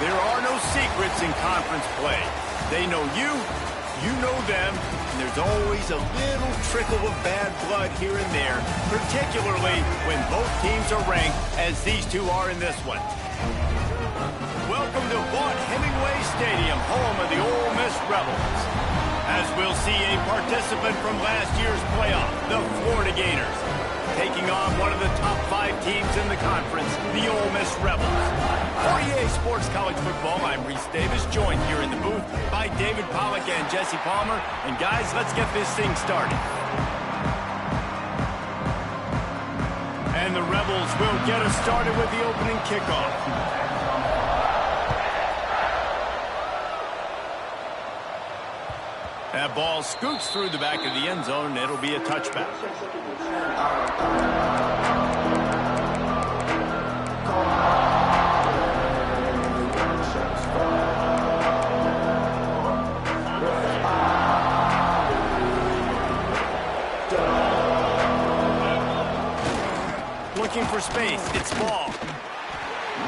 There are no secrets in conference play. They know you, you know them, and there's always a little trickle of bad blood here and there, particularly when both teams are ranked as these two are in this one. Welcome to Vaught-Hemingway Stadium, home of the Ole Miss Rebels. As we'll see a participant from last year's playoff, the Florida Gators, taking on one of the top 5 teams in the conference, the Ole Miss Rebels. For EA Sports College Football, I'm Reese Davis, joined here in the booth by David Pollack and Jesse Palmer. And guys, let's get this thing started. And the Rebels will get us started with the opening kickoff. That ball scoots through the back of the end zone, and it'll be a touchback. Looking for space, it's Ball.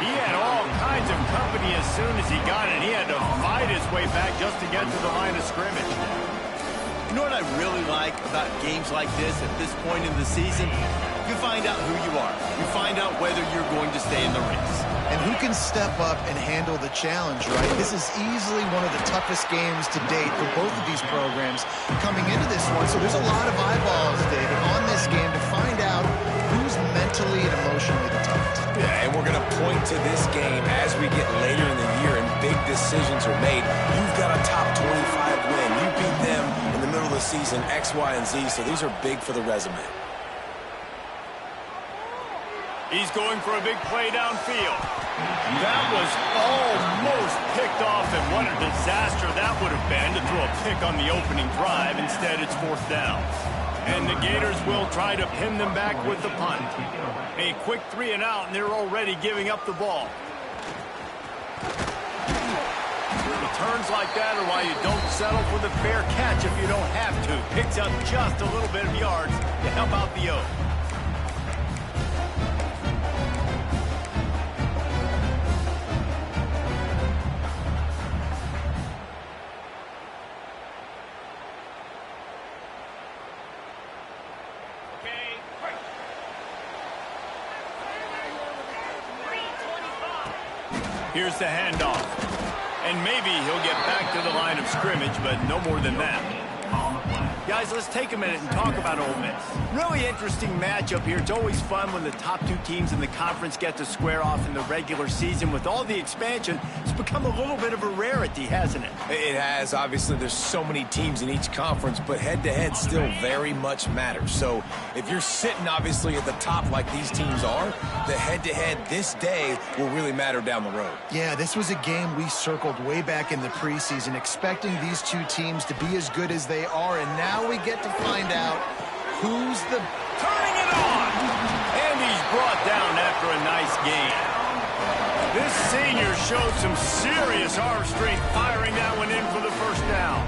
He had all kinds of company as soon as he got it. He had to fight his way back just to get to the line of scrimmage. You know what I really like about games like this at this point in the season? You find out who you are. You find out whether you're going to stay in the race. And who can step up and handle the challenge, right? This is easily one of the toughest games to date for both of these programs coming into this one. So there's a lot of eyeballs, David, on this game to find out who's mentally and emotionally the toughest. Yeah, and we're going to point to this game as we get later in the year and big decisions are made. You've got a top 25 win. You beat them in the middle of the season, X, Y, and Z, so these are big for the resume. He's going for a big play downfield. That was almost picked off, and what a disaster that would have been to throw a pick on the opening drive. Instead, it's 4th down. And the Gators will try to pin them back with the punt. A quick 3 and out, and they're already giving up the ball. Returns like that are why you don't settle for the fair catch if you don't have to. Picks up just a little bit of yards to help out the O. Here's the handoff. And maybe he'll get back to the line of scrimmage, but no more than that. Guys, let's take a minute and talk about Ole Miss. Really interesting matchup here. It's always fun when the top 2 teams in the conference get to square off in the regular season. With all the expansion, it's become a little bit of a rarity, hasn't it? It has. Obviously, there's so many teams in each conference, but head-to-head still very much matters. So if you're sitting, obviously, at the top like these teams are, the head-to-head this day will really matter down the road. Yeah, this was a game we circled way back in the preseason, expecting these 2 teams to be as good as they are, and now we get to find out who's the... Turning it on! And he's brought down after a nice gain. This senior showed some serious arm strength firing that one in for the 1st down.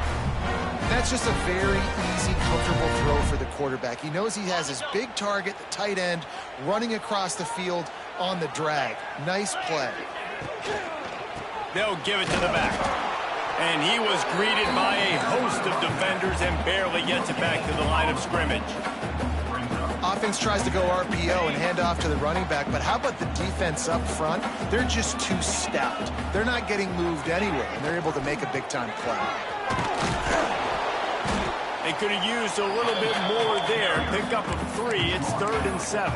That's just a very easy, comfortable throw for the quarterback. He knows he has his big target, the tight end, running across the field on the drag. Nice play. They'll give it to the back. And he was greeted by a host of defenders and barely gets it back to the line of scrimmage. Offense tries to go RPO and hand off to the running back, but how about the defense up front? They're just too stout. They're not getting moved anywhere, and they're able to make a big-time play. They could have used a little bit more there. Pick up a 3. It's 3rd and 7.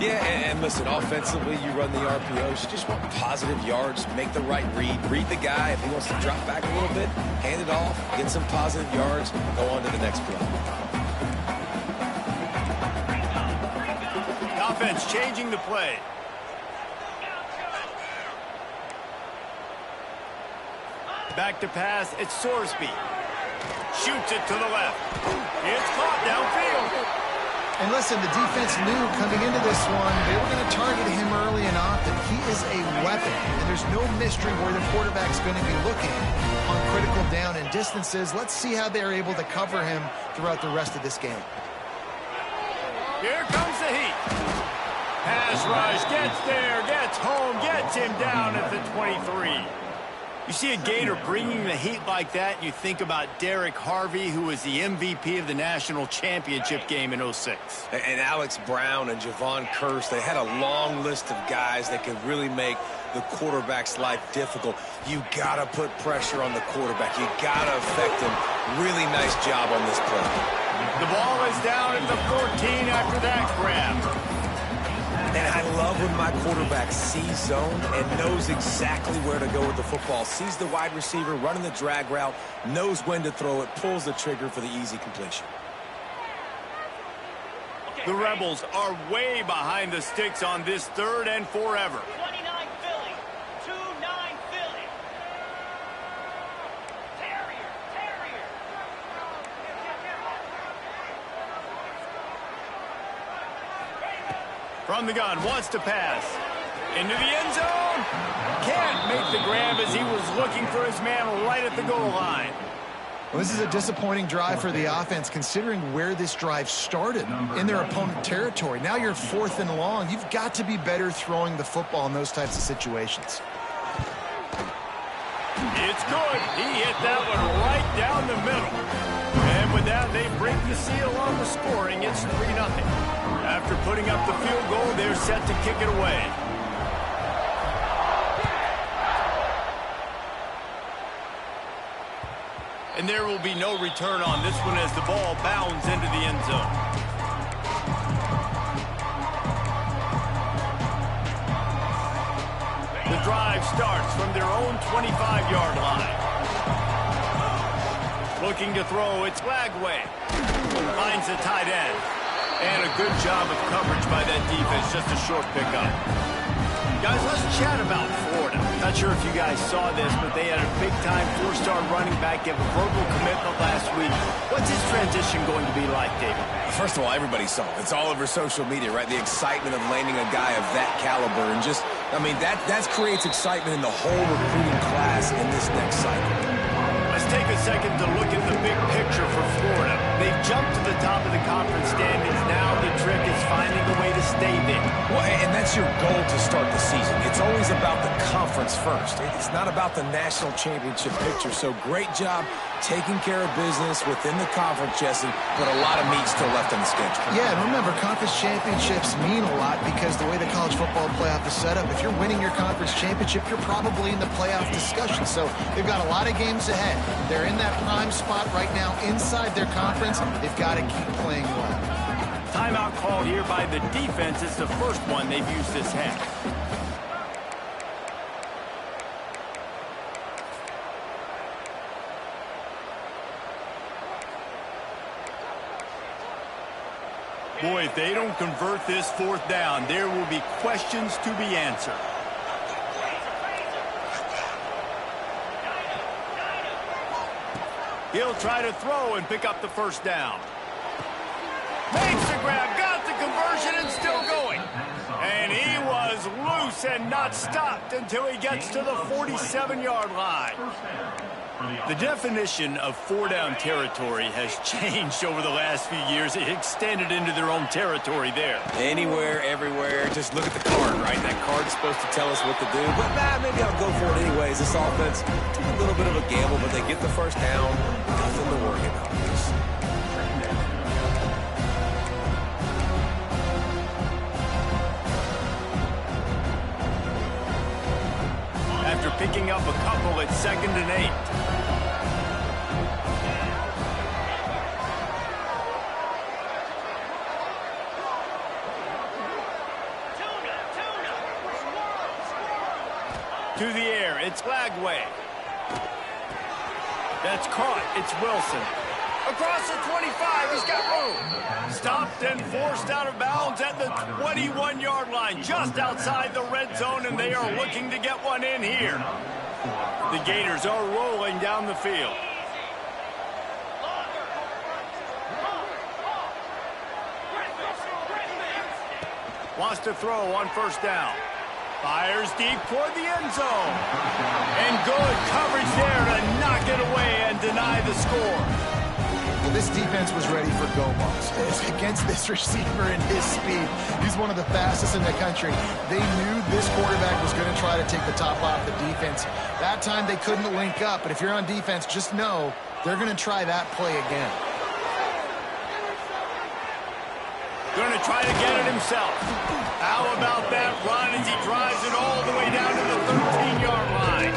Yeah, and listen, offensively, you run the RPOs. You just want positive yards, make the right read the guy. If he wants to drop back a little bit, hand it off, get some positive yards, go on to the next play. Offense changing the play. Back to pass, it's Sorsby. Shoots it to the left. It's caught downfield. And listen, the defense knew coming into this one, they were going to target him early and often. He is a weapon, and there's no mystery where the quarterback's going to be looking on critical down and distances. Let's see how they're able to cover him throughout the rest of this game. Here comes the heat. Pass rush, gets there, gets home, gets him down at the 23. You see a Gator bringing the heat like that, and you think about Derek Harvey, who was the MVP of the national championship game in '06. And Alex Brown and Javon Curse, they had a long list of guys that could really make the quarterback's life difficult. You got to put pressure on the quarterback. You got to affect him. Really nice job on this play. The ball is down at the 14 after that grab. And I love when my quarterback sees zone and knows exactly where to go with the football. Sees the wide receiver running the drag route, knows when to throw it, pulls the trigger for the easy completion. The Rebels are way behind the sticks on this 3rd and forever. 29 Philly, 2-9 Philly. Terrier. From the gun, wants to pass. Into the end zone. Can't make the grab as he was looking for his man right at the goal line. Well, this is a disappointing drive for the offense, considering where this drive started, in their opponent territory. Now you're 4th and long. You've got to be better throwing the football in those types of situations. It's good. He hit that one right down the middle. And with that, they break the seal on the scoring. It's 3-0. After putting up the field goal, they're set to kick it away. And there will be no return on this one as the ball bounds into the end zone. The drive starts from their own 25-yard line. Looking to throw, it's Lagway. Finds the tight end. And a good job of coverage by that defense, just a short pickup. Guys, let's chat about Florida. Not sure if you guys saw this, but they had a big-time 4-star running back give a verbal commitment last week. What's his transition going to be like, David? First of all, everybody saw it. It's all over social media, right? The excitement of landing a guy of that caliber. And just, I mean, that creates excitement in the whole recruiting class in this next cycle. Let's take a second to look at the big picture for Florida. They've jumped to the top of the conference standings. Now the trick is finding a way to stay there. Well, and that's your goal to start the season. It's always about the conference first. It's not about the national championship picture. So great job taking care of business within the conference, Jesse, but a lot of meat still left on the schedule. Yeah, and remember, conference championships mean a lot because the way the college football playoff is set up, if you're winning your conference championship, you're probably in the playoff discussion. So they've got a lot of games ahead. They're in that prime spot right now inside their conference. They've got to keep playing well. Timeout called here by the defense. It's the first one they've used this half. Boy, if they don't convert this 4th down, there will be questions to be answered. He'll try to throw and pick up the 1st down. Makes the grab, got the conversion, and still going. And he was loose and not stopped until he gets to the 47-yard line. The definition of 4-down territory has changed over the last few years. It extended into their own territory there. Anywhere, everywhere, just look at the card, right? That card's supposed to tell us what to do, but maybe I'll go for it anyways. This offense took a little bit of a gamble, but they get the 1st down. Nothing to worry about. After picking up a couple, it's 2nd and 8. To the air, it's Lagway. That's caught, it's Wilson. Across the 25, he's got room. Stopped and forced out of bounds at the 21-yard line, just outside the red zone, and they are looking to get one in here. The Gators are rolling down the field. Wants to throw on 1st down. Fires deep toward the end zone. And good coverage there to knock it away and deny the score. Well, this defense was ready for go balls. Against this receiver and his speed, he's one of the fastest in the country. They knew this quarterback was going to try to take the top off the defense. That time they couldn't link up, but if you're on defense, just know they're going to try that play again. Going to try to get it himself. How about that run as he drives it all the way down to the 13-yard line?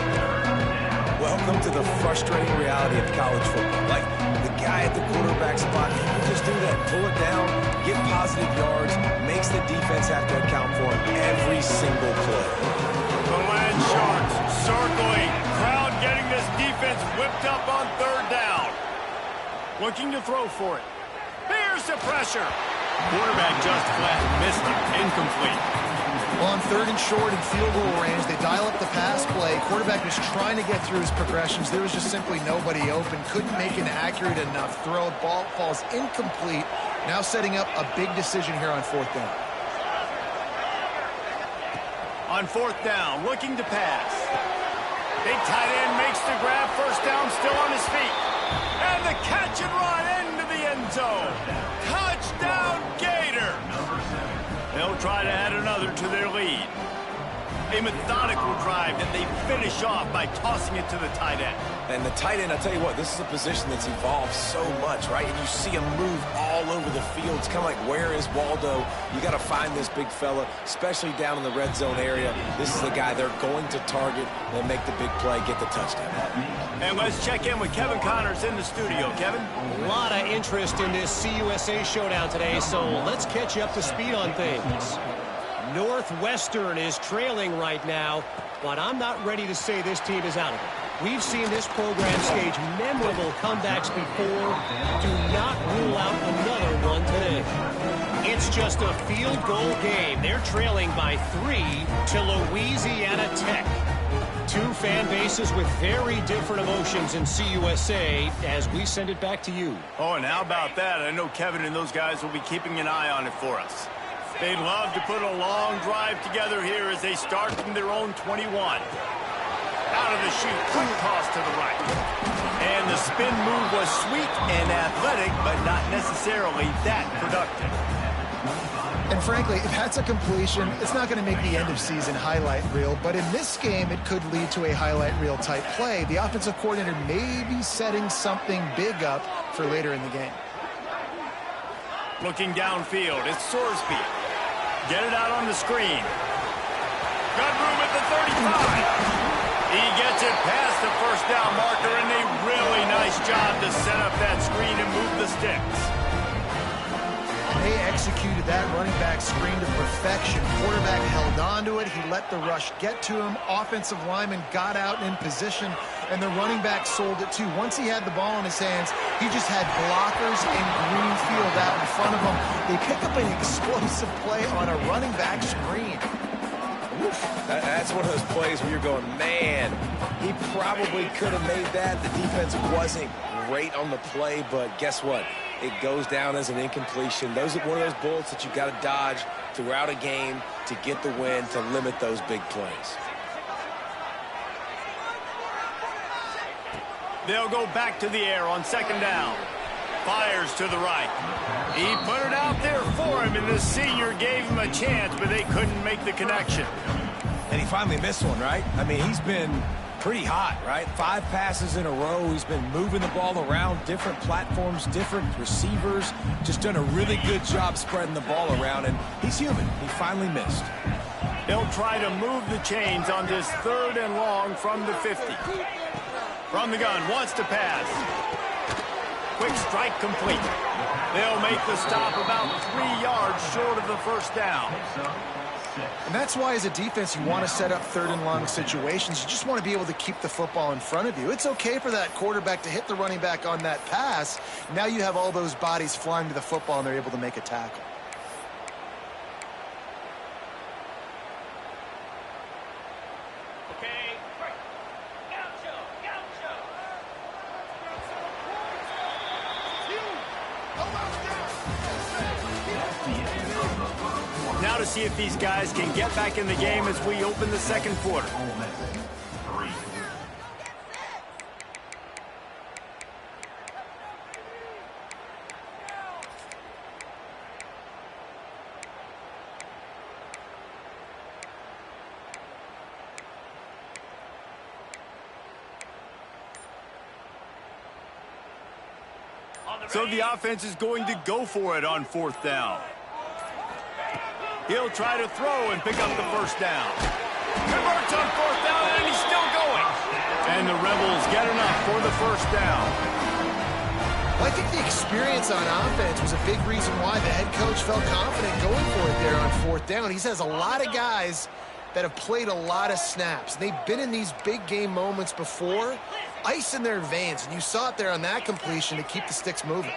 Welcome to the frustrating reality of college football. Like, the guy at the quarterback spot, he can just do that. Pull it down, get positive yards, makes the defense have to account for him every single play. The Land Sharks circling. Crowd getting this defense whipped up on third down. Looking to throw for it. Here's the pressure. Quarterback just flat missed it. Incomplete. On third and short and field goal range, they dial up the pass play. Quarterback was trying to get through his progressions. There was just simply nobody open. Couldn't make an accurate enough throw. Ball falls incomplete. Now setting up a big decision here on fourth down. On fourth down, looking to pass. Big tight end makes the grab. First down, still on his feet. And the catch and run into the end zone. Touchdown, Gator. They'll try to add another to their lead. A methodical drive that they finish off by tossing it to the tight end. And the tight end, I'll tell you what, this is a position that's evolved so much, right? And you see him move all over the field. It's kind of like, where is Waldo? You got to find this big fella, especially down in the red zone area. This is the guy they're going to target and make the big play, get the touchdown. And let's check in with Kevin Connors in the studio. Kevin? A lot of interest in this CUSA showdown today, so let's catch you up to speed on things. Northwestern is trailing right now, but I'm not ready to say this team is out of it. We've seen this program stage memorable comebacks before. Do not rule out another one today. It's just a field goal game. They're trailing by 3 to Louisiana Tech. Two fan bases with very different emotions in CUSA as we send it back to you. Oh, and how about that? I know Kevin and those guys will be keeping an eye on it for us. They'd love to put a long drive together here as they start from their own 21. Out of the chute, quick toss to the right. And the spin move was sweet and athletic, but not necessarily that productive. And frankly, if that's a completion, it's not going to make the end of season highlight reel. But in this game, it could lead to a highlight reel type play. The offensive coordinator may be setting something big up for later in the game. Looking downfield, it's Sorsby. Get it out on the screen. Got room at the 35. He gets it past the first down marker, and a really nice job to set up that screen and move the sticks. They executed that running back screen to perfection. Quarterback held on to it. He let the rush get to him. Offensive lineman got out in position, and the running back sold it too. Once he had the ball in his hands, he just had blockers and green field out in front of him. They pick up an explosive play on a running back screen. Oof. That's one of those plays where you're going, man, he probably could have made that. The defense wasn't great on the play, but guess what? It goes down as an incompletion. Those are one of those bullets that you've got to dodge throughout a game to get the win, to limit those big plays. They'll go back to the air on second down. Fires to the right. He put it out there for him, and the senior gave him a chance, but they couldn't make the connection. And he finally missed one, right? I mean, he's been pretty hot, right? 5 passes in a row. He's been moving the ball around, different platforms, different receivers. Just done a really good job spreading the ball around, and he's human. He finally missed. They'll try to move the chains on this third and long from the 50. From the gun, wants to pass. Quick strike complete. They'll make the stop about 3 yards short of the first down. And that's why, as a defense, you want to set up third and long situations. You just want to be able to keep the football in front of you. It's okay for that quarterback to hit the running back on that pass. Now you have all those bodies flying to the football, and they're able to make a tackle. Okay. Gaucho, gaucho. Now to see if these guys can get back in the game as we open the second quarter. So the offense is going to go for it on 4th down. He'll try to throw and pick up the 1st down. Converts on 4th down, and he's still going. And the Rebels get enough for the 1st down. Well, I think the experience on offense was a big reason why the head coach felt confident going for it there on 4th down. He has a lot of guys that have played a lot of snaps. They've been in these big game moments before, ice in their veins, and you saw it there on that completion to keep the sticks moving.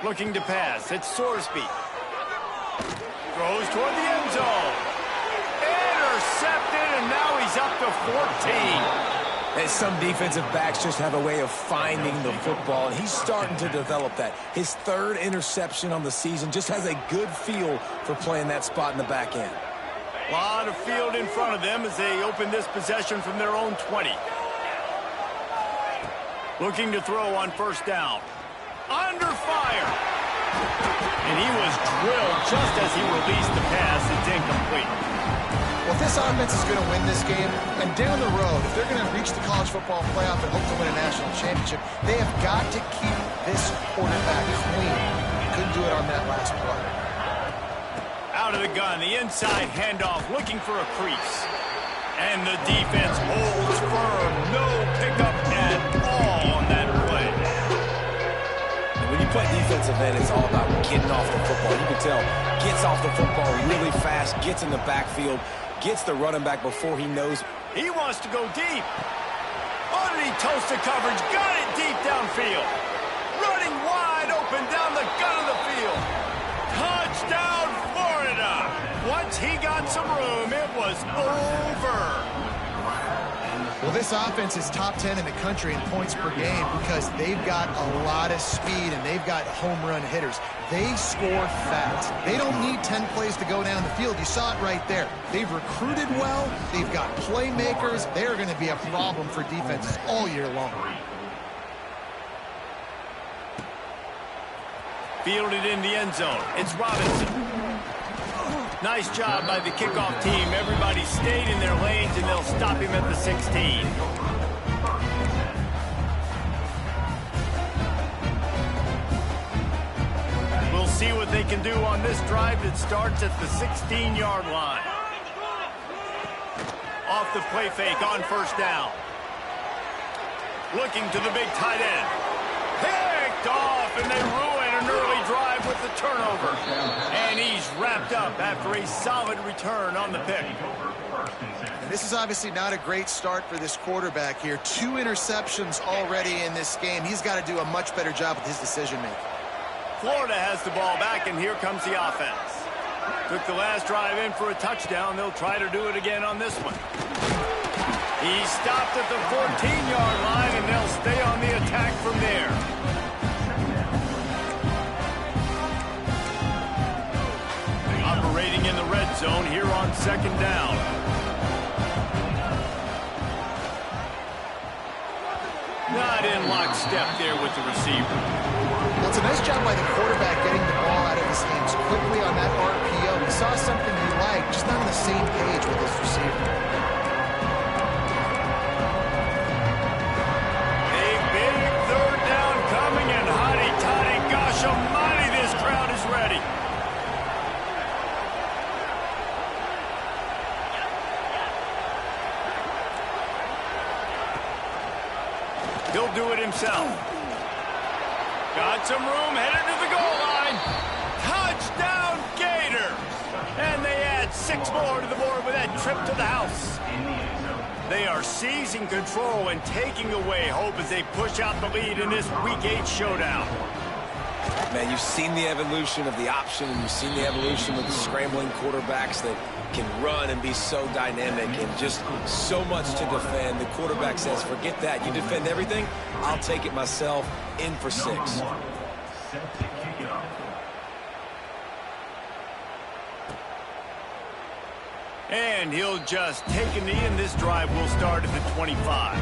Looking to pass, it's Sorsby. Throws toward the end zone. Intercepted, and now he's up to 14. And some defensive backs just have a way of finding the football, and he's starting to develop that. His 3rd interception on the season, just has a good feel for playing that spot in the back end. A lot of field in front of them as they open this possession from their own 20. Looking to throw on 1st down. Under fire. And he was drilled just as he released the pass. It's incomplete. Well, if this offense is going to win this game, and down the road, if they're going to reach the college football playoff and hope to win a national championship, they have got to keep this quarterback clean. Couldn't do it on that last play. Out of the gun, the inside handoff, looking for a crease. And the defense holds firm. No pickup at all on that play. And when you play defensive end, it's all about getting off the football. You can tell, gets off the football really fast, gets in the backfield, gets the running back before he knows. He wants to go deep. Oh, did he toast the coverage? Got it deep downfield. Running wide open down the gut of the field. Touchdown, Florida. Once he got some room, it was over. Well, this offense is top 10 in the country in points per game because they've got a lot of speed and they've got home run hitters. They score fast. They don't need 10 plays to go down the field. You saw it right there. They've recruited well. They've got playmakers. They're going to be a problem for defenses all year long. Fielded in the end zone. It's Robinson. Nice job by the kickoff team. Everybody stayed in their lanes, and they'll stop him at the 16. We'll see what they can do on this drive that starts at the 16-yard line. Off the play fake on 1st down. Looking to the big tight end. Picked off, and they ruin an early drive with the turnover. And he's wrapped up after a solid return on the pick. And this is obviously not a great start for this quarterback here. 2 interceptions already in this game. He's got to do a much better job with his decision-making. Florida has the ball back, and here comes the offense. Took the last drive in for a touchdown. They'll try to do it again on this one. He stopped at the 14-yard line, and they'll stay on the attack from there. Operating in the red zone here on 2nd down. Not in lockstep there with the receiver. Well, it's a nice job by the quarterback getting the ball out of his hands quickly on that RPO. He saw something he liked, just not on the same page with his receiver. Big 3rd down coming, and hotty-toddy, gosh almighty, this crowd is ready. He'll do it himself. Got some room, headed to the goal line. Touchdown, Gator. And they add 6 more to the board with that trip to the house. They are seizing control and taking away hope as they push out the lead in this Week 8 showdown. Man, you've seen the evolution of the option, and you've seen the evolution of the scrambling quarterbacks that can run and be so dynamic and just so much to defend. The quarterback says, forget that. You defend everything, I'll take it myself. In for 6. And he'll just take a knee, and this drive will start at the 25.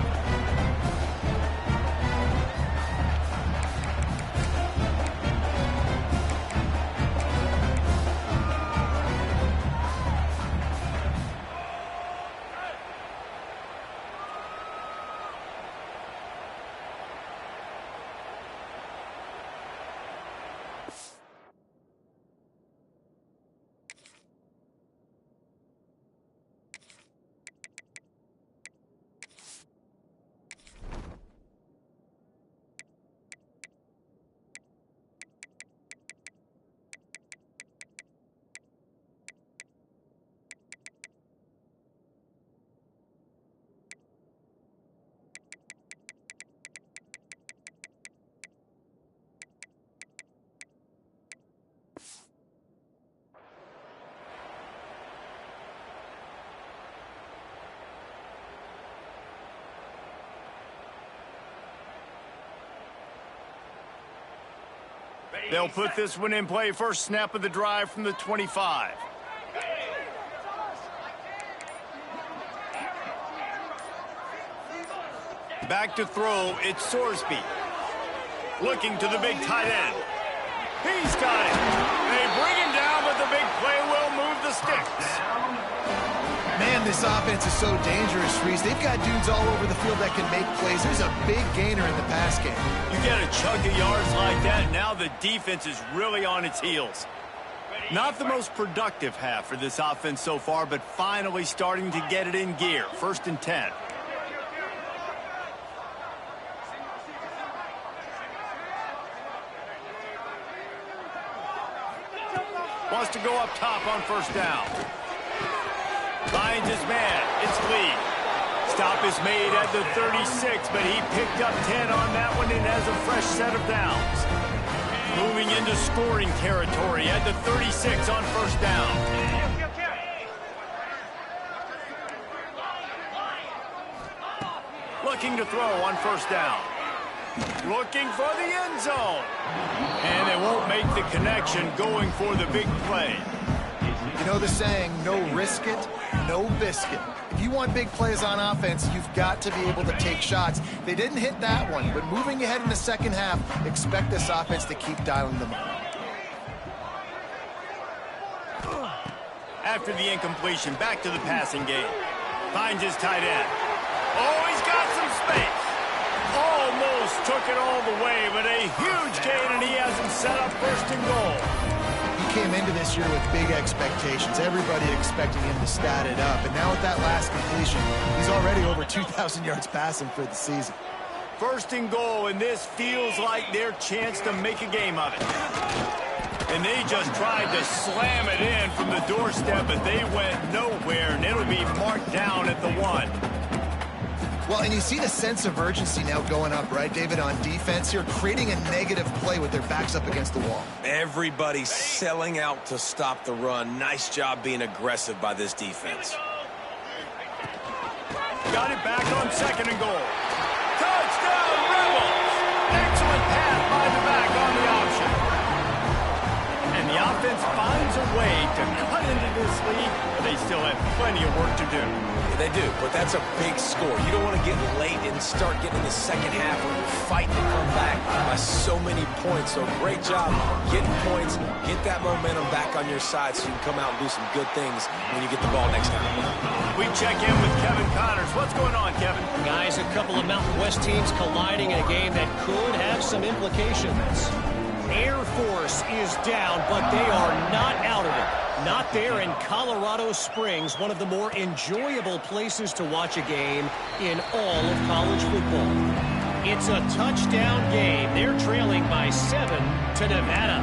They'll put this one in play first snap of the drive from the 25. Back to throw, it's Sorsby. Looking to the big tight end. He's got it. They bring him down, but the big play will move the sticks. Man, this offense is so dangerous, Reese. They've got dudes all over the field that can make plays. There's a big gainer in the pass game. You get a chunk of yards like that, now the defense is really on its heels. Not the most productive half for this offense so far, but finally starting to get it in gear. 1st and 10. Wants to go up top on 1st down. Finds his man. It's Lee. Stop is made at the 36, but he picked up 10 on that one and has a fresh set of downs. Moving into scoring territory at the 36 on 1st down. Looking to throw on 1st down. Looking for the end zone. And they won't make the connection, going for the big play. You know the saying, no risk it, no biscuit. If you want big plays on offense, you've got to be able to take shots. They didn't hit that one, but moving ahead in the second half, expect this offense to keep dialing them up. After the incompletion, back to the passing game. Finds his tight end. Oh, he's got some space. Almost took it all the way, but a huge gain, and he has him set up 1st and goal. He came into this year with big expectations. Everybody expecting him to stat it up. And now with that last completion, he's already over 2,000 yards passing for the season. 1st and goal, and this feels like their chance to make a game of it. And they just tried to slam it in from the doorstep, but they went nowhere, and it'll be marked down at the 1. Well, and you see the sense of urgency now going up, right, David, on defense here, creating a negative play with their backs up against the wall. Everybody's selling out to stop the run. Nice job being aggressive by this defense. Got it back on 2nd and goal. Touchdown, Rebels! Excellent pass by the back on the option. And the offense finds a way to cut into this lead, but they still have plenty of work to do. They do, but that's a big score. You don't want to get late and start getting in the second half where you're fighting to come back by so many points. So great job getting points, get that momentum back on your side so you can come out and do some good things when you get the ball next time. We check in with Kevin Connors. What's going on, Kevin? Guys, a couple of Mountain West teams colliding in a game that could have some implications. Air Force is down, but they are not out of it. Not there in Colorado Springs, one of the more enjoyable places to watch a game in all of college football. It's a touchdown game. They're trailing by 7 to Nevada.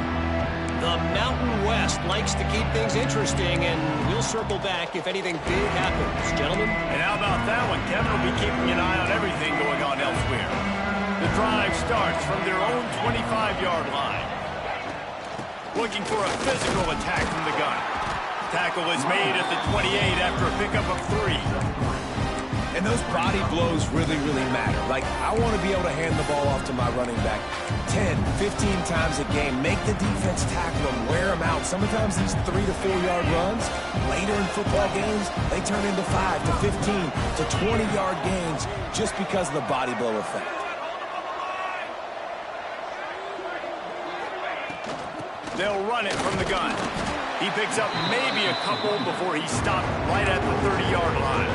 The Mountain West likes to keep things interesting, and we'll circle back if anything big happens. Gentlemen? And how about that one? Kevin will be keeping an eye on everything going on elsewhere. The drive starts from their own 25-yard line. Looking for a physical attack from the gun. Tackle is made at the 28 after a pickup of 3. And those body blows really, really matter. Like, I want to be able to hand the ball off to my running back 10, 15 times a game. Make the defense tackle them, wear them out. Sometimes these 3 to 4 yard runs, later in football games, they turn into 5 to 15 to 20 yard gains just because of the body blow effect. They'll run it from the gun. He picks up maybe a couple before he stopped right at the 30-yard line.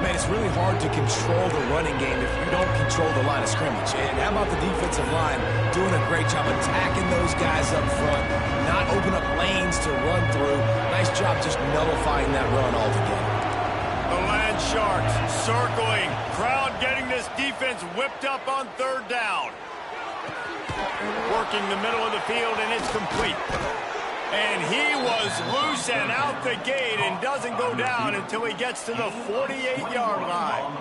Man, it's really hard to control the running game if you don't control the line of scrimmage. And how about the defensive line doing a great job attacking those guys up front, not open up lanes to run through. Nice job just nullifying that run altogether. The Land Sharks circling. Crowd getting this defense whipped up on 3rd down. Working the middle of the field, and it's complete. And he was loose and out the gate and doesn't go down until he gets to the 48-yard line.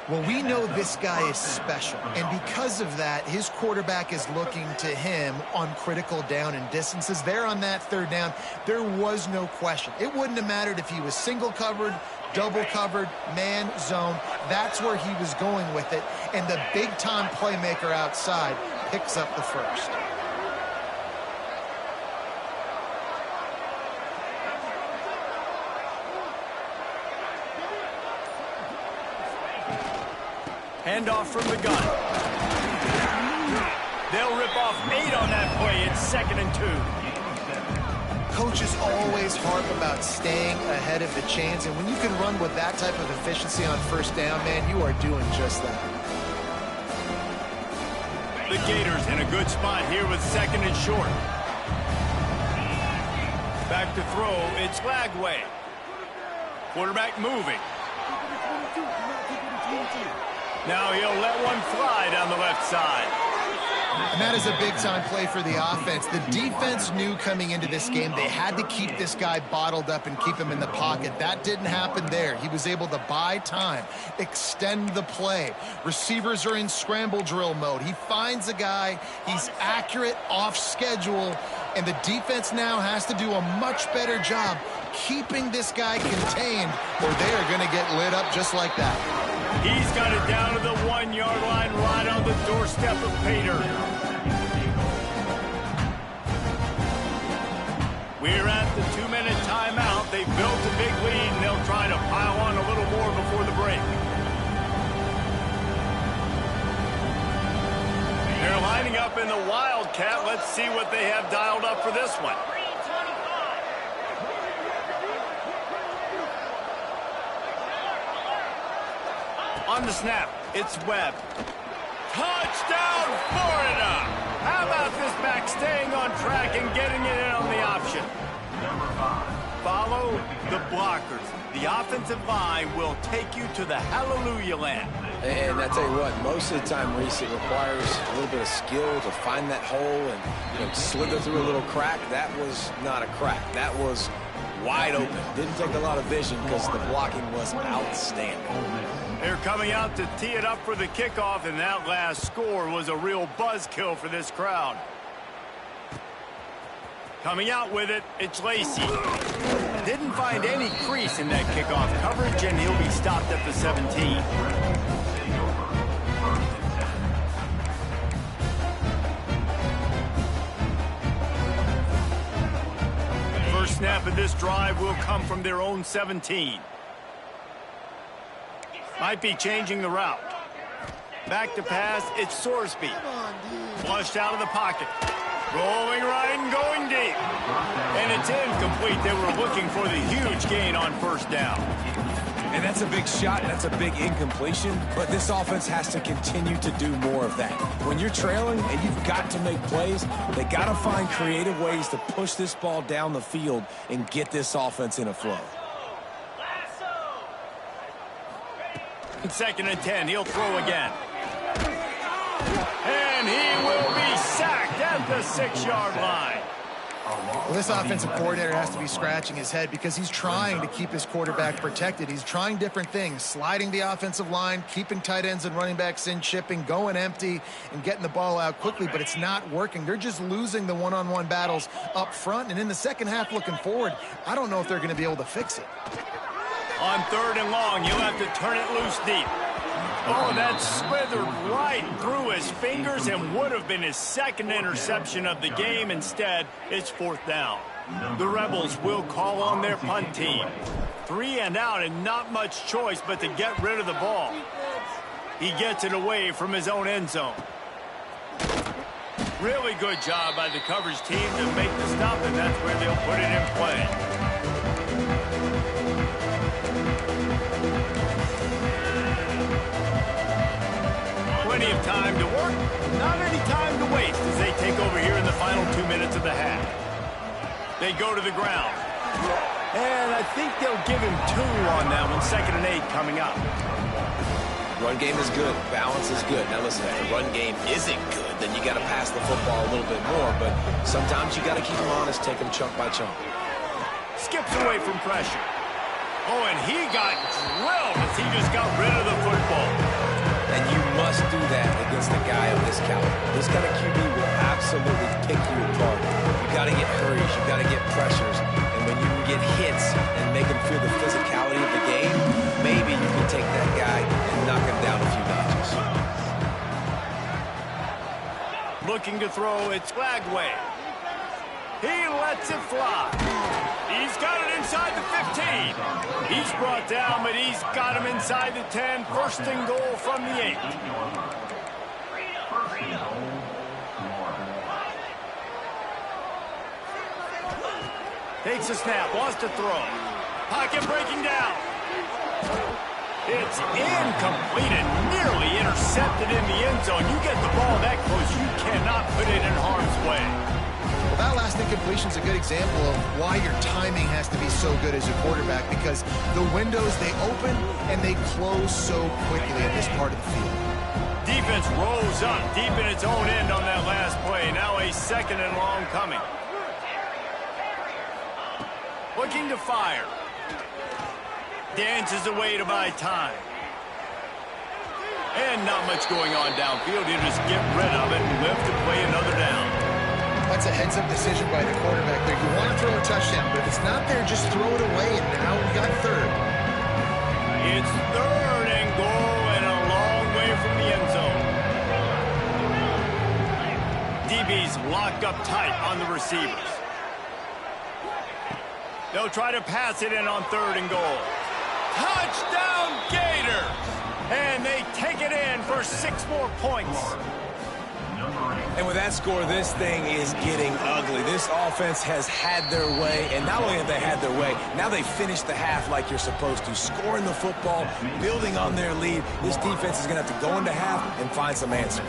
Well, we know this guy is special, and because of that, his quarterback is looking to him on critical down and distances. There on that 3rd down, there was no question. It wouldn't have mattered if he was single covered, double covered, man, zone. That's where he was going with it, and the big-time playmaker outside picks up the first. Handoff from the gun. They'll rip off 8 on that play. It's 2nd and 2. Coaches always harp about staying ahead of the chains, and when you can run with that type of efficiency on first down, man, you are doing just that. The Gators in a good spot here with 2nd and short. Back to throw. It's Lagway. Quarterback moving. Now he'll let one fly down the left side. And that is a big-time play for the offense. The defense knew coming into this game they had to keep this guy bottled up and keep him in the pocket. That didn't happen there. He was able to buy time, extend the play. Receivers are in scramble drill mode. He finds a guy. He's accurate, off schedule, and the defense now has to do a much better job keeping this guy contained, or they are going to get lit up just like that. He's got it down to the 1-yard line right on the doorstep of Pater. We're at the 2-minute timeout. They've built a big lead, and they'll try to pile on a little more before the break. They're lining up in the Wildcat. Let's see what they have dialed up for this one. On the snap, it's Webb. Touchdown, Florida! How about this back staying on track and getting it in on the option? Follow the blockers. The offensive line will take you to the hallelujah land. And I tell you what, most of the time, Reese, it requires a little bit of skill to find that hole and slither through a little crack. That was not a crack. That was wide open. Didn't take a lot of vision because the blocking was outstanding. They're coming out to tee it up for the kickoff, and that last score was a real buzzkill for this crowd. Coming out with it, it's Lacey. Didn't find any crease in that kickoff coverage, and he'll be stopped at the 17. First snap of this drive will come from their own 17. Might be changing the route. Back to pass, it's Sorsby. Flushed out of the pocket. Rolling right and going deep. And it's incomplete. They were looking for the huge gain on first down. And that's a big shot, that's a big incompletion, but this offense has to continue to do more of that. When you're trailing and you've got to make plays, they got to find creative ways to push this ball down the field and get this offense in a flow. In 2nd and 10, he'll throw again. And he will be sacked at the 6-yard line. Well, this offensive coordinator has to be scratching his head because he's trying to keep his quarterback protected. He's trying different things, sliding the offensive line, keeping tight ends and running backs in, chipping, going empty, and getting the ball out quickly, but it's not working. They're just losing the one-on-one battles up front, and in the second half looking forward, I don't know if they're going to be able to fix it. On 3rd and long, you'll have to turn it loose deep. Oh, that slithered right through his fingers and would have been his 2nd interception of the game. Instead, it's 4th down. The Rebels will call on their punt team. 3 and out and not much choice but to get rid of the ball. He gets it away from his own end zone. Really good job by the coverage team to make the stop, and that's where they'll put it in play. Plenty of time to work, not any time to waste as they take over here in the final 2 minutes of the half. They go to the ground. And I think they'll give him 2 on that one. 2nd and 8 coming up. Run game is good. Balance is good. Now listen, if the run game isn't good, then you got to pass the football a little bit more. But sometimes you got to keep them honest, take them chunk by chunk. Skips away from pressure. Oh, and he got drilled as he just got rid of the football. And you must do that against a guy of this caliber. This kind of QB will absolutely pick you apart. You got to get hurries. You got to get pressures. And when you can get hits and make him feel the physicality of the game, maybe you can take that guy and knock him down a few notches. looking to throw. It's flag way. He lets it fly. He's got it inside the 15. He's brought down, but he's got him inside the 10. First and goal from the 8. Takes a snap, wants to throw. Pocket breaking down. It's incomplete and nearly intercepted in the end zone. You get the ball that close, you cannot put it in harm's way. Well, that last incompletion is a good example of why your timing has to be so good as a quarterback, because the windows, they open and they close so quickly in this part of the field. Defense rolls up deep in its own end on that last play. Now a second and long coming. Looking to fire. Dances away to buy time. And not much going on downfield. You just get rid of it and live to play another down. That's a heads-up decision by the quarterback there. You want to throw a touchdown, but if it's not there, just throw it away, and now we got third. It's third and goal and a long way from the end zone. DB's locked up tight on the receivers. They'll try to pass it in on third and goal. Touchdown Gators! And they take it in for 6 more points. And with that score, this thing is getting ugly. This offense has had their way, and not only have they had their way, now they finish the half like you're supposed to, scoring the football, building on their lead. This defense is going to have to go into half and find some answers.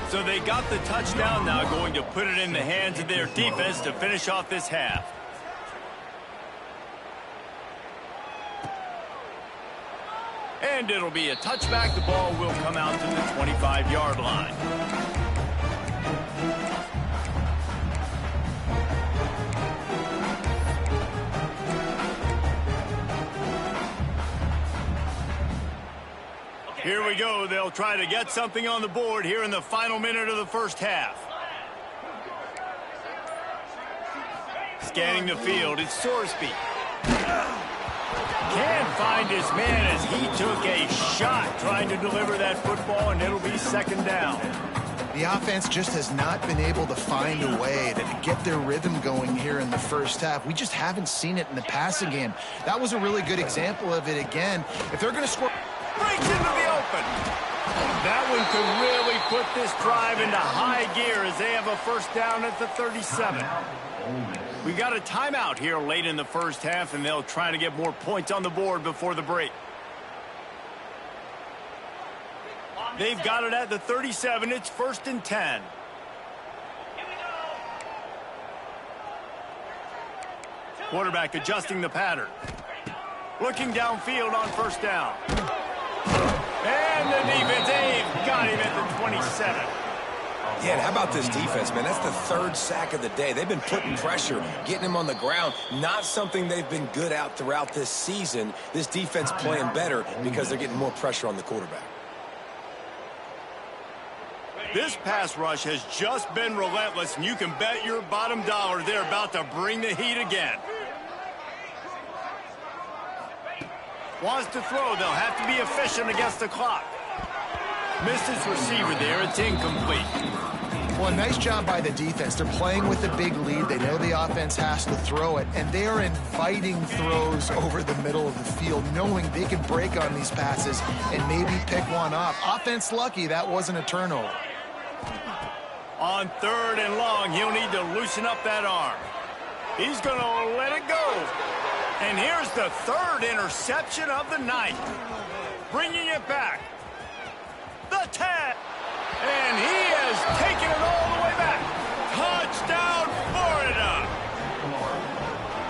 So they got the touchdown, now going to put it in the hands of their defense to finish off this half. And it'll be a touchback. The ball will come out to the 25-yard line. Here we go. They'll try to get something on the board here in the final minute of the first half. Scanning the field, it's Sorsby. Can't find his man as he took a shot trying to deliver that football, and it'll be second down. The offense just has not been able to find a way to get their rhythm going here in the first half. We just haven't seen it in the passing game. That was a really good example of it again. If they're going to score... Breaks into the open. That one could really put this drive into high gear as they have a first down at the 37. We got a timeout here late in the first half, and they'll try to get more points on the board before the break. They've got it at the 37. It's first and 10. Quarterback adjusting the pattern. Looking downfield on first down. And the defense, they've got him at the 27. Yeah, and how about this defense, man? That's the 3rd sack of the day. They've been putting pressure, getting him on the ground. Not something they've been good at throughout this season. This defense playing better because they're getting more pressure on the quarterback. This pass rush has just been relentless, and you can bet your bottom dollar they're about to bring the heat again. Wants to throw. They'll have to be efficient against the clock. Missed his receiver there. It's incomplete. Well, nice job by the defense. They're playing with a big lead. They know the offense has to throw it, and they are inviting throws over the middle of the field, knowing they can break on these passes and maybe pick one off. Offense lucky that wasn't a turnover. On 3rd and long, he'll need to loosen up that arm. He's going to let it go. And here's the 3rd interception of the night. Bringing it back. The 10. And he has taken it all the way back. Touchdown, Florida.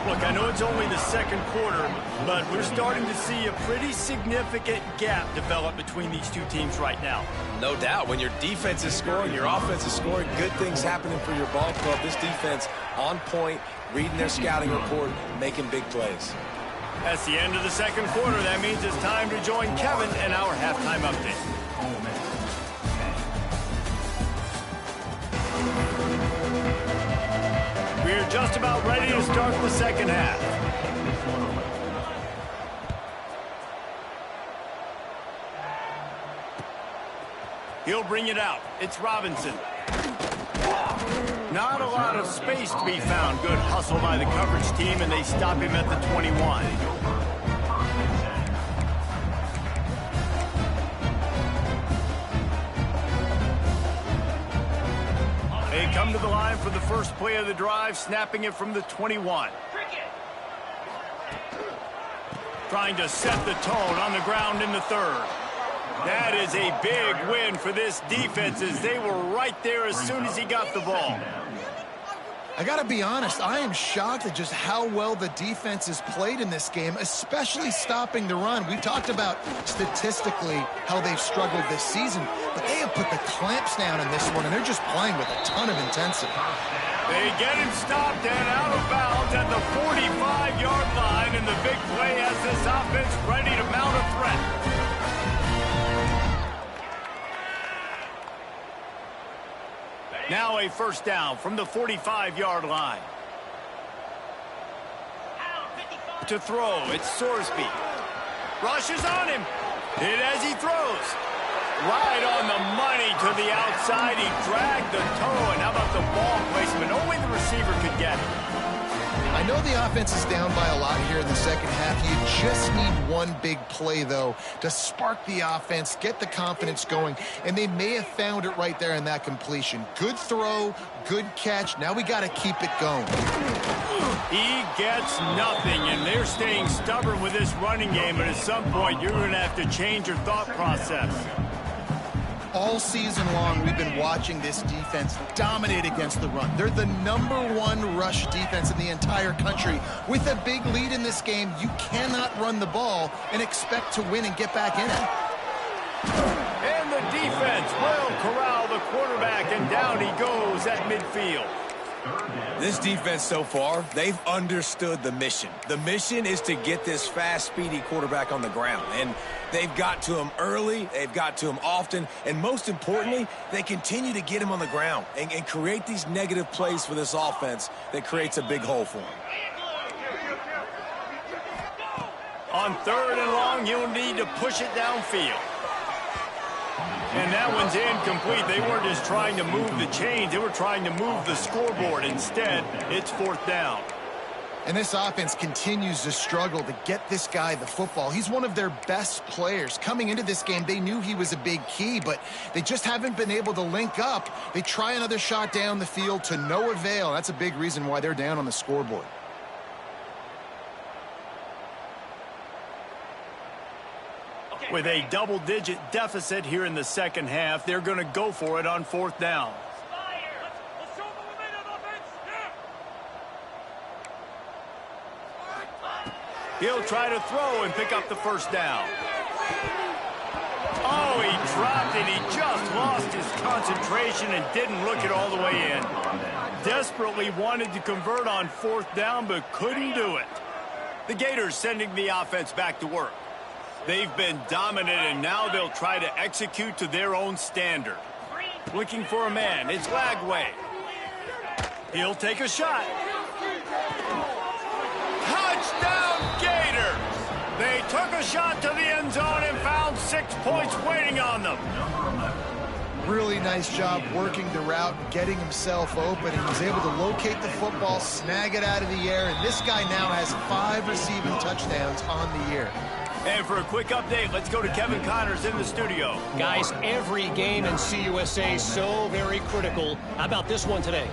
Look, I know it's only the 2nd quarter, but we're starting to see a pretty significant gap develop between these two teams right now. No doubt. When your defense is scoring, your offense is scoring, good things happening for your ball club. This defense on point, reading their scouting report, making big plays. That's the end of the 2nd quarter. That means it's time to join Kevin in our halftime update. We're just about ready to start the second half. He'll bring it out. It's Robinson. Not a lot of space to be found. Good hustle by the coverage team, and they stop him at the 21. They come to the line for the first play of the drive, snapping it from the 21. Trying to set the tone on the ground in the third. That is a big win for this defense as they were right there as soon as he got the ball. I got to be honest, I am shocked at just how well the defense has played in this game, especially stopping the run. We talked about statistically how they've struggled this season, but they have put the clamps down in this one, and they're just playing with a ton of intensity. They get him stopped and out of bounds at the 45-yard line, and the big play has this offense ready to mount a threat. Now a first down from the 45-yard line. To throw, it's Sorsby. Rushes on him. Hit as he throws. Right on the money to the outside. He dragged the toe, and how about the ball placement? Only the receiver could get it. I know the offense is down by a lot here in the second half. You just need one big play, though, to spark the offense, get the confidence going, and they may have found it right there in that completion. Good throw, good catch. Now we got to keep it going. He gets nothing, and they're staying stubborn with this running game, but at some point you're going to have to change your thought process. All season long, we've been watching this defense dominate against the run. They're the #1 rush defense in the entire country. With a big lead in this game, you cannot run the ball and expect to win and get back in it. And the defense will corral the quarterback, and down he goes at midfield. This defense so far, they've understood the mission. The mission is to get this fast, speedy quarterback on the ground. And they've got to him early, they've got to him often, and most importantly, they continue to get him on the ground and create these negative plays for this offense that creates a big hole for him. On 3rd and long, you'll need to push it downfield. And that one's incomplete. They weren't just trying to move the chains. They were trying to move the scoreboard. Instead, it's 4th down. And this offense continues to struggle to get this guy the football. He's one of their best players. Coming into this game, they knew he was a big key, but they just haven't been able to link up. They try another shot down the field to no avail. That's a big reason why they're down on the scoreboard. With a double-digit deficit here in the second half, they're going to go for it on 4th down. He'll try to throw and pick up the first down. Oh, he dropped it. He just lost his concentration and didn't look it all the way in. Desperately wanted to convert on 4th down, but couldn't do it. The Gators sending the offense back to work. They've been dominant, and now they'll try to execute to their own standard. Looking for a man. It's Lagway. He'll take a shot. Touchdown, Gators! They took a shot to the end zone and found 6 points waiting on them. Really nice job working the route, getting himself open, and he's able to locate the football, snag it out of the air, and this guy now has 5 receiving touchdowns on the year. And for a quick update, let's go to Kevin Connors in the studio. Guys, every game in CUSA is so very critical. How about this one today?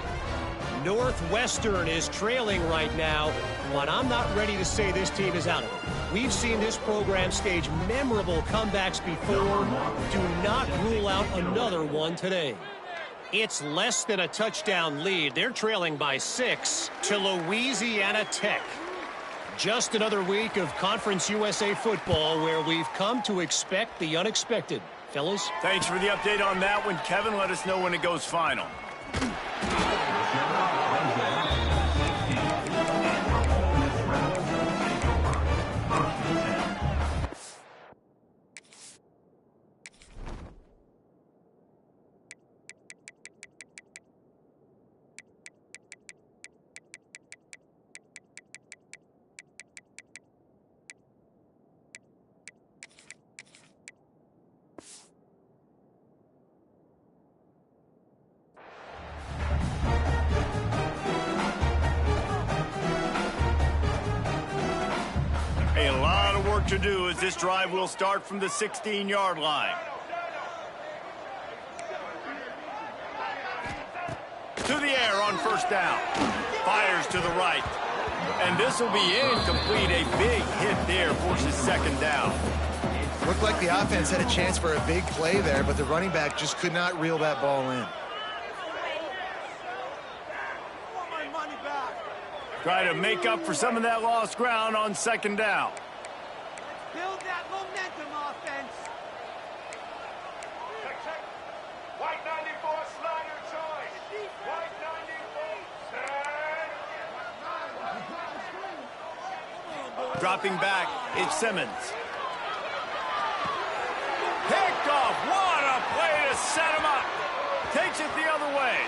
Northwestern is trailing right now, but I'm not ready to say this team is out of it. We've seen this program stage memorable comebacks before. Do not rule out another one today. It's less than a touchdown lead. They're trailing by 6 to Louisiana Tech. Just another week of Conference USA football where we've come to expect the unexpected. Fellas? Thanks for the update on that one, Kevin. Let us know when it goes final. to do as this drive will start from the 16-yard line. To the air on first down. Fires to the right. And this will be incomplete. A big hit there, forces second down. Looked like the offense had a chance for a big play there, but the running back just could not reel that ball in. Try to make up for some of that lost ground on second down. Build that momentum, offense. Check. White 94, Slider choice. White 94, Dropping back, it's Simmons. Picked off. What a play to set him up. Takes it the other way.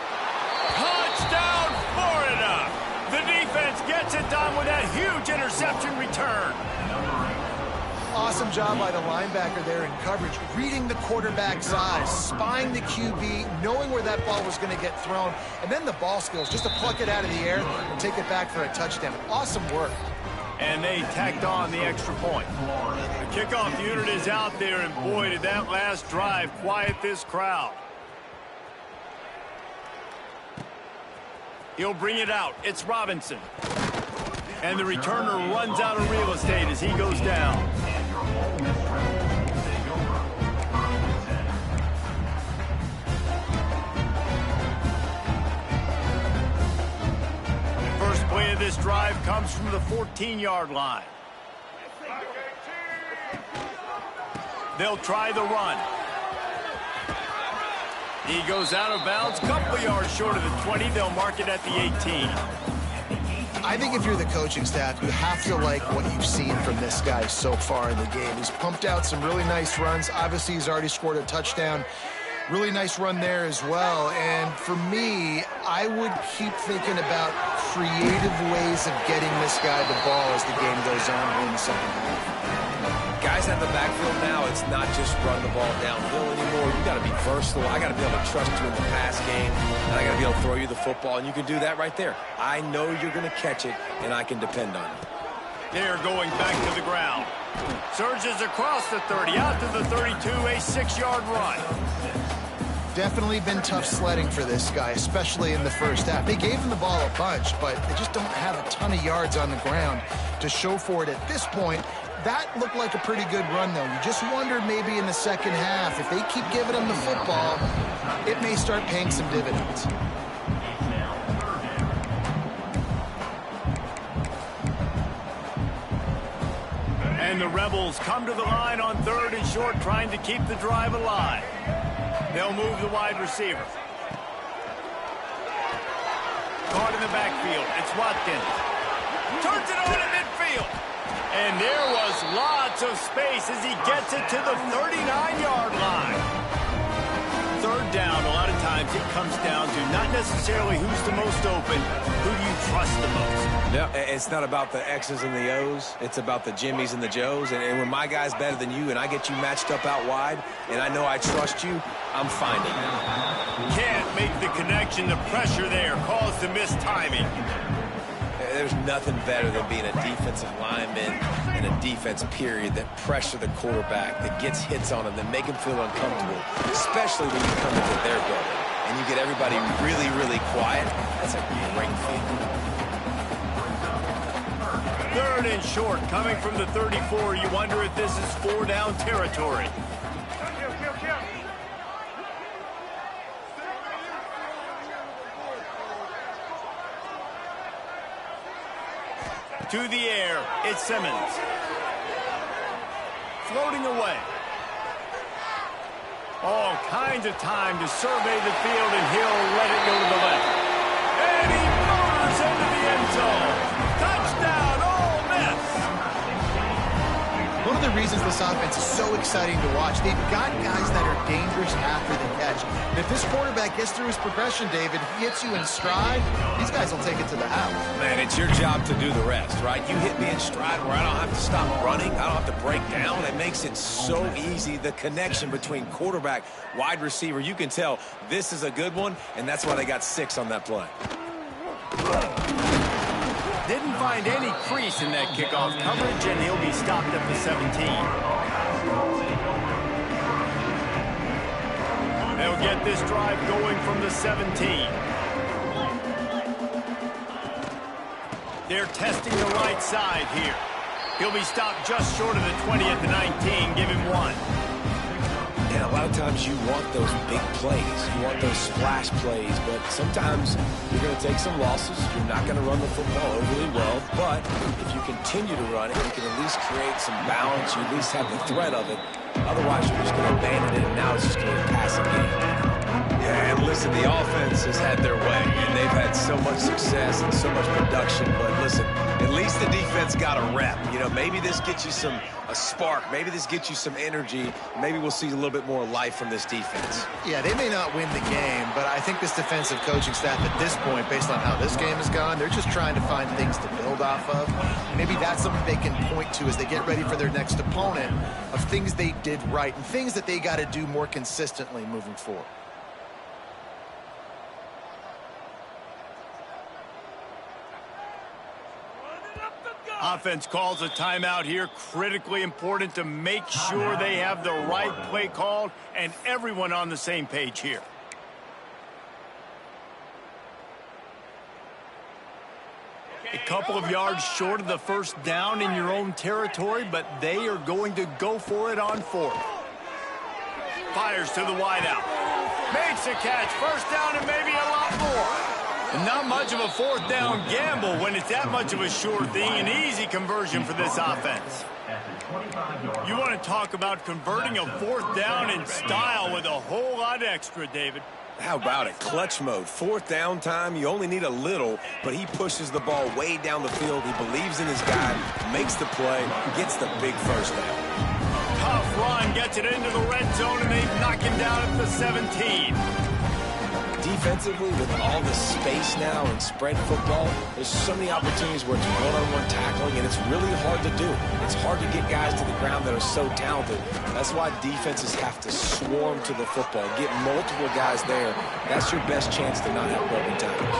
Touchdown, Florida. The defense gets it done with that huge interception return. Awesome job by the linebacker there in coverage, reading the quarterback's eyes, spying the QB, knowing where that ball was going to get thrown, and then the ball skills, just to pluck it out of the air and take it back for a touchdown. Awesome work. And they tacked on the extra point. The kickoff unit is out there, and boy, did that last drive quiet this crowd. He'll bring it out. It's Robinson. And the returner runs out of real estate as he goes down. First play of this drive comes from the 14-yard line. They'll try the run. He goes out of bounds, couple of yards short of the 20. They'll mark it at the 18. I think if you're the coaching staff, you have to like what you've seen from this guy so far in the game. He's pumped out some really nice runs. Obviously, he's already scored a touchdown. Really nice run there as well. And for me, I would keep thinking about creative ways of getting this guy the ball as the game goes on in the second half. Guys at the backfield now, it's not just run the ball downhill anymore. You got to be versatile. I got to be able to trust you in the pass game, and I got to be able to throw you the football, and you can do that right there. I know you're going to catch it, and I can depend on you. They're going back to the ground. Surges across the 30, out to the 32, a 6-yard run. Definitely been tough sledding for this guy, especially in the first half. They gave him the ball a bunch, but they just don't have a ton of yards on the ground to show for it at this point. That looked like a pretty good run, though. You just wonder maybe in the second half, if they keep giving him the football, it may start paying some dividends. And the Rebels come to the line on 3rd and short, trying to keep the drive alive. They'll move the wide receiver. Caught in the backfield. It's Watkins. Turns it on in midfield. And there was lots of space as he gets it to the 39-yard line. Third down, a lot of times it comes down to not necessarily who's the most open, who do you trust the most. Yeah, it's not about the X's and the O's. It's about the Jimmys and the Joes. And when my guy's better than you and I get you matched up out wide and I know I trust you, I'm finding it. Can't make the connection. The pressure there caused the mistiming. There's nothing better than being a defensive lineman in a defense period that pressure the quarterback, that gets hits on him, that make him feel uncomfortable, especially when you come into their building and you get everybody really, really quiet. That's a great feeling. 3rd and short, coming from the 34. You wonder if this is 4-down territory. To the air, it's Simmons. Floating away. All kinds of time to survey the field, and he'll let it go to the left. And he motors into the end zone. Touchdown, Ole Miss. One of the reasons this offense is so exciting to watch, they've got guys that are dangerous after the catch. And if this quarterback gets through his progression, David, he hits you in stride, these guys will take it to the house. Man, it's your job to do the rest, right? You hit me in stride where I don't have to stop running. I don't have to break down. It makes it so easy. The connection between quarterback, wide receiver, you can tell this is a good one, and that's why they got 6 on that play. Didn't find any crease in that kickoff coverage, and he'll be stopped at the 17. They'll get this drive going from the 17. They're testing the right side here. He'll be stopped just short of the 20 at the 19. Give him 1. And a lot of times you want those big plays. You want those splash plays, but sometimes you're going to take some losses. You're not going to run the football overly well, but if you continue to run it, you can at least create some balance. You at least have the threat of it. Otherwise, you're just going to abandon it, and now it's just going to be a passing game. Yeah, and listen, the offense has had their way, and they've had so much success and so much production. But listen, at least the defense got a rep. You know, maybe this gets you a spark. Maybe this gets you some energy. Maybe we'll see a little bit more life from this defense. Yeah, they may not win the game, but I think this defensive coaching staff at this point, based on how this game has gone, they're just trying to find things to build off of. Maybe that's something they can point to as they get ready for their next opponent, of things they did right and things that they got to do more consistently moving forward. Offense calls a timeout here. Critically important to make sure they have the right play called and everyone on the same page here. A couple of yards short of the first down in your own territory, but they are going to go for it on 4th. Fires to the wideout. Makes a catch. First down and maybe a lot more. And not much of a 4th down gamble when it's that much of a sure thing. An easy conversion for this offense. You want to talk about converting a 4th down in style with a whole lot extra, David. How about it? Clutch mode. 4th down time. You only need a little, but he pushes the ball way down the field. He believes in his guy, makes the play, gets the big first down. Tough run, gets it into the red zone, and they knock him down at the 17. Defensively, with all the space now and spread football, there's so many opportunities where it's one-on-one tackling, and it's really hard to do. It's hard to get guys to the ground that are so talented. That's why defenses have to swarm to the football, get multiple guys there. That's your best chance to not have broken tackles.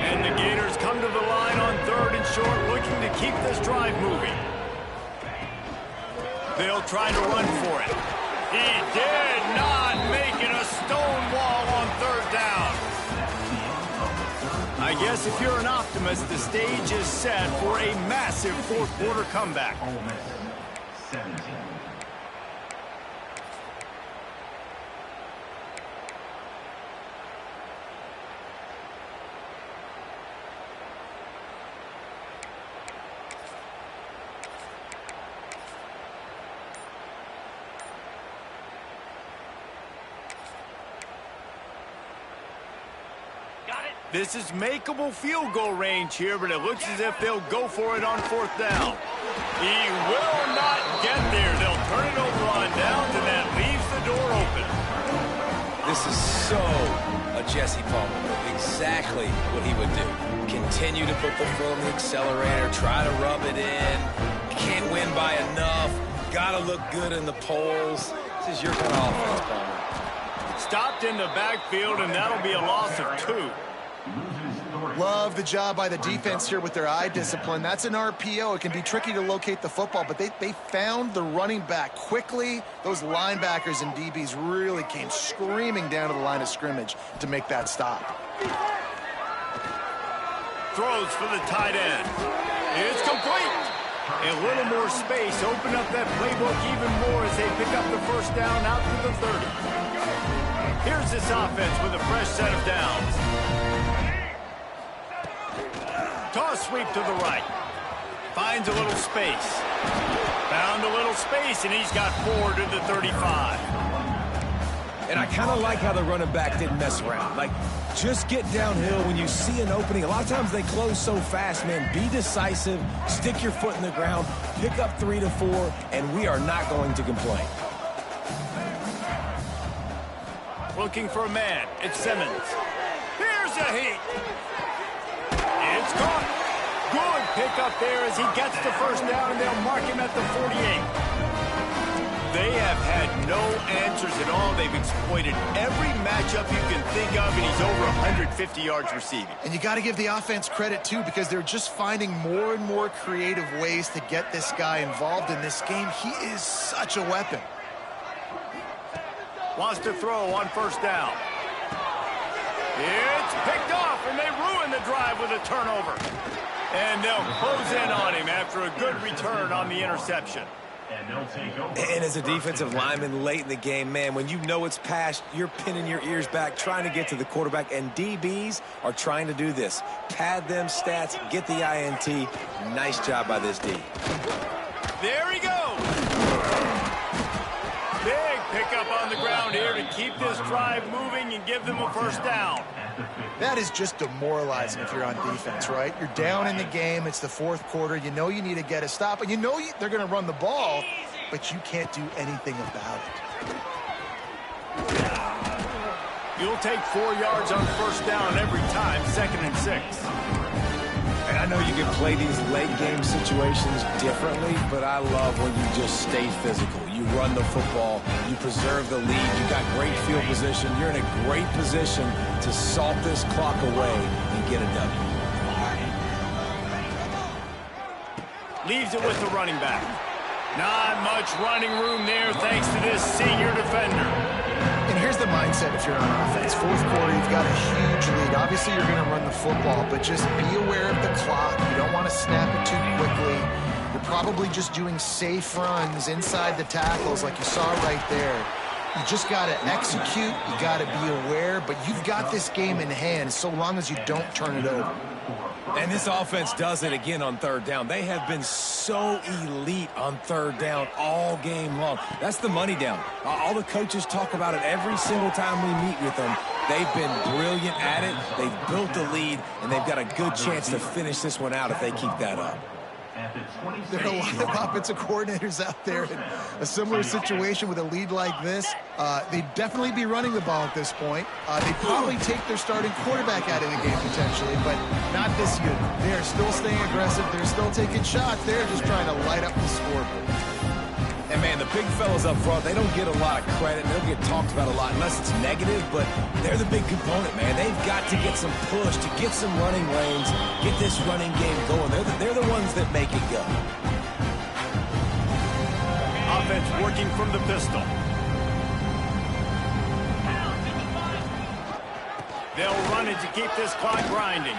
And the Gators come to the line on 3rd and short, looking to keep this drive moving. They'll try to run for it. He did not make it a stone wall on 3rd down. I guess if you're an optimist, the stage is set for a massive 4th quarter comeback. This is makeable field goal range here, but it looks as if they'll go for it on 4th down. He will not get there. They'll turn it over on downs, and that leaves the door open. This is so a Jesse Palmer move. Exactly what he would do. Continue to put the foot on the accelerator, try to rub it in. Can't win by enough. Gotta look good in the polls. This is your kind of offense, Palmer. Stopped in the backfield, and that'll be a loss of 2. Love the job by the defense here with their eye discipline. That's an RPO. It can be tricky to locate the football, but they found the running back quickly. Those linebackers and DBs really came screaming down to the line of scrimmage to make that stop. Throws for the tight end. It's complete. A little more space. Open up that playbook even more as they pick up the first down out to the 30. Here's this offense with a fresh set of downs. Toss sweep to the right. Finds a little space. Found a little space, and he's got 4 to the 35. And I kind of like how the running back didn't mess around. Like, just get downhill when you see an opening. A lot of times they close so fast, man. Be decisive. Stick your foot in the ground. Pick up 3 to 4, and we are not going to complain. Looking for a man. It's Simmons. Here's a heat. It's caught. Good pick up there as he gets the first down, and they'll mark him at the 48. they have had no answers at all. They've exploited every matchup you can think of, and he's over 150 yards receiving. And you got to give the offense credit, too, because they're just finding more and more creative ways to get this guy involved in this game. He is such a weapon. Wants to throw on first down. It's picked off, and they ruin the drive with a turnover. And they'll close in on him after a good return on the interception. And as a defensive lineman late in the game, man, when you know it's passed, you're pinning your ears back, trying to get to the quarterback, and DBs are trying to do this. Pad them stats, get the INT. Nice job by this D. There he goes. Big pickup on the ground here to keep this drive moving and give them a first down. That is just demoralizing if you're on defense, right? You're down in the game. It's the fourth quarter. You know you need to get a stop, and you know they're going to run the ball, but you can't do anything about it. You'll take 4 yards on first down every time, 2nd and 6. And I know you can play these late game situations differently, but I love when you just stay physical. You run the football, you preserve the lead, you got great field position, you're in a great position to salt this clock away and get a W. Leaves it with the running back. Not much running room there thanks to this senior defender. And here's the mindset if you're on offense. Fourth quarter, you've got a huge lead. Obviously, you're going to run the football, but just be aware of the clock. You don't want to snap it too quickly. You're probably just doing safe runs inside the tackles like you saw right there. You just got to execute. You got to be aware, but you've got this game in hand so long as you don't turn it over. And this offense does it again on third down. They have been so elite on third down all game long. That's the money down. All the coaches talk about it every single time we meet with them. They've been brilliant at it. They've built the lead, and they've got a good chance to finish this one out if they keep that up. There are a lot of offensive coordinators out there in a similar situation with a lead like this. They'd definitely be running the ball at this point. They'd probably take their starting quarterback out of the game potentially, but not this year. They're still staying aggressive. They're still taking shots. They're just trying to light up the scoreboard. And, man, the big fellas up front, they don't get a lot of credit. They don't get talked about a lot unless it's negative, but they're the big component, man. They've got to get some push, to get some running lanes, get this running game going. They're the ones that make it go. Offense working from the pistol. They'll run it to keep this clock grinding.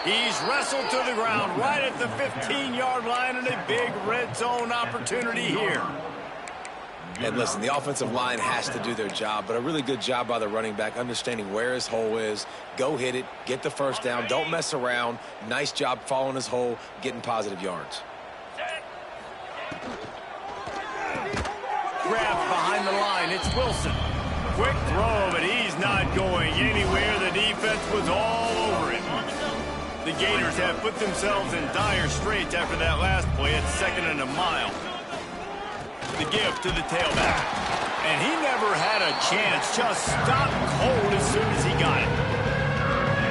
He's wrestled to the ground right at the 15-yard line, and a big red zone opportunity here. And listen, the offensive line has to do their job, but a really good job by the running back understanding where his hole is. Go hit it, get the first down, don't mess around. Nice job following his hole, getting positive yards. Grabbed behind the line, it's Wilson. Quick throw, but he's not going anywhere. The defense was all over him. The Gators have put themselves in dire straits after that last play at 2nd and a mile. The give to the tailback. And he never had a chance. Just stopped cold as soon as he got it.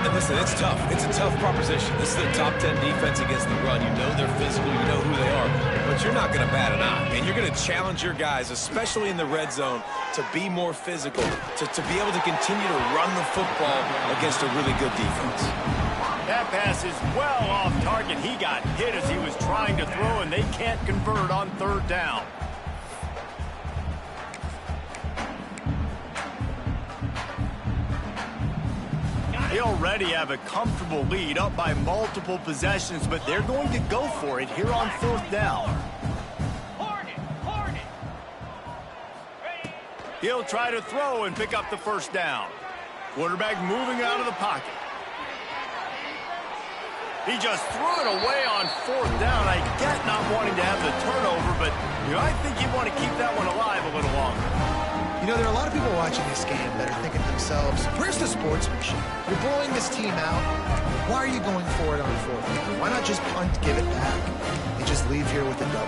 And listen, it's tough. It's a tough proposition. This is their top 10 defense against the run. You know they're physical. You know who they are. But you're not going to bat an eye. And you're going to challenge your guys, especially in the red zone, to be more physical, to be able to continue to run the football against a really good defense. That pass is well off target. He got hit as he was trying to throw, and they can't convert on third down. They already have a comfortable lead up by multiple possessions, but they're going to go for it here on fourth down. He'll try to throw and pick up the first down. Quarterback moving out of the pocket. He just threw it away on fourth down. I get not wanting to have the turnover, but I think you want to keep that one alive a little longer. You know, there are a lot of people watching this game that are thinking to themselves, where's the sportsmanship? You're blowing this team out. Why are you going for it on fourth down? Why not just punt, give it back, and just leave here with a W?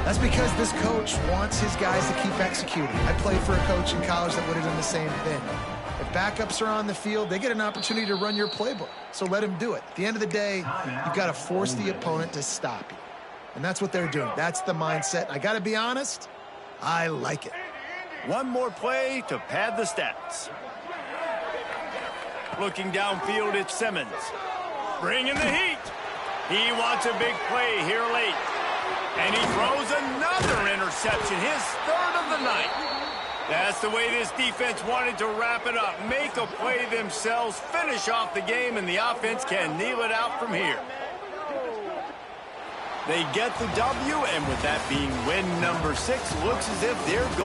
That's because this coach wants his guys to keep executing. I played for a coach in college that would have done the same thing. If backups are on the field, they get an opportunity to run your playbook. So let them do it. At the end of the day, you've got to force the opponent to stop you. And that's what they're doing. That's the mindset. I got to be honest, I like it. One more play to pad the stats. Looking downfield, it's Simmons. Bringing the heat. He wants a big play here late. And he throws another interception, his third of the night. That's the way this defense wanted to wrap it up. Make a play themselves, finish off the game, and the offense can kneel it out from here. They get the W, and with that being win number 6, looks as if they're going.